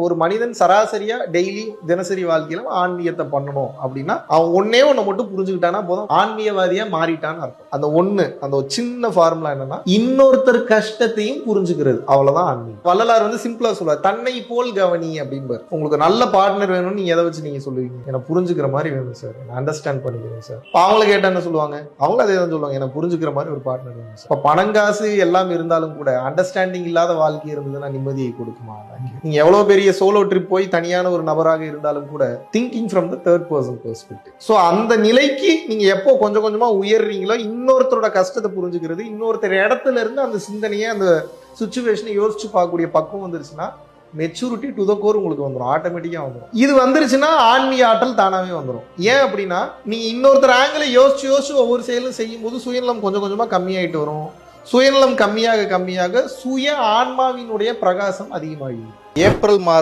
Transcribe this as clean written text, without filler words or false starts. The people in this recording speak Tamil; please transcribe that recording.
ஒரு மனிதன் சராசரியா டெய்லி தினசரி வாழ்க்கையில ஆன்மீகத்தை பண்ணணும் அப்படின்னா அவன் ஒன்னே ஒண்ணு மட்டும் புரிஞ்சுக்கிட்டானா போதும், ஆன்மீகவாதியா மாறிட்டான்னு அர்த்தம். அந்த ஒண்ணு, அந்த ஒரு சின்ன ஃபார்முலா என்னன்னா, இன்னொருத்தர் கஷ்டத்தையும் புரிஞ்சுக்கிறது, அவ்வளவுதான் ஆன்மீகம். வள்ளலார் வந்து சிம்பிளா சொல்லுவார், தன்னை போல் கவனி அப்படிம்பார். உங்களுக்கு நல்ல பார்ட்னர் வேணும்னு நீங்க எதை வச்சு நீங்க சொல்லுவீங்க? எனக்கு புரிஞ்சுக்கிற மாதிரி வேணும் சார், அண்டர்ஸ்டாண்ட் பண்ணிக்கிறேன் சார். அவங்களை கேட்டா என்ன சொல்லுவாங்க? அவங்களும் அதே தான் சொல்லுவாங்க, எனக்கு புரிஞ்சுக்கிற மாதிரி ஒரு பார்ட்னர் வேணும் சார். இப்ப பணங்காசு எல்லாம் இருந்தாலும் கூட அண்டர்ஸ்டாண்டிங் இல்லாத வாழ்க்கை இருந்ததுன்னா நிம்மதியை கொடுக்குமா? நீங்க எவ்வளவு பெரிய சோலோ ட்ரிப் போய் தனியான ஒரு நபராக இருந்தாலும் கூட thinking from the third person perspective. So அந்த நிலைக்கு நீங்க எப்போ கொஞ்சம் கொஞ்சமா உயர்றீங்களோ, இன்னொருத்தரோட கஷ்டத்தை புரிஞ்சுக்கிறது, இன்னொருத்தர் இடத்துல இருந்து அந்த சிந்தனையை, அந்த சுச்சுவேஷனை யோசிச்சு பார்க்கக்கூடிய பக்குவம் வந்துருச்சுன்னா மெச்சூரிட்டி டு த கோர் உங்களுக்கு வந்துடும், ஆட்டோமேட்டிக்கா வந்துடும். இது வந்துருச்சுன்னா ஆன்மீக ஆற்றல் தானாவே வந்துடும். ஏன் அப்படின்னா, நீங்க இன்னொருத்தர் ஆங்கில யோசிச்சு யோசிச்சு ஒவ்வொரு செயலும் செய்யும் போது சுயநலம் கொஞ்சம் கொஞ்சமா கம்மியாயிட்டு வரும். சுயநலம் கம்மியாக கம்மியாக சுய ஆன்மாவினுடைய பிரகாசம் அதிகமாகிடும். ஏப்ரல் மாதம்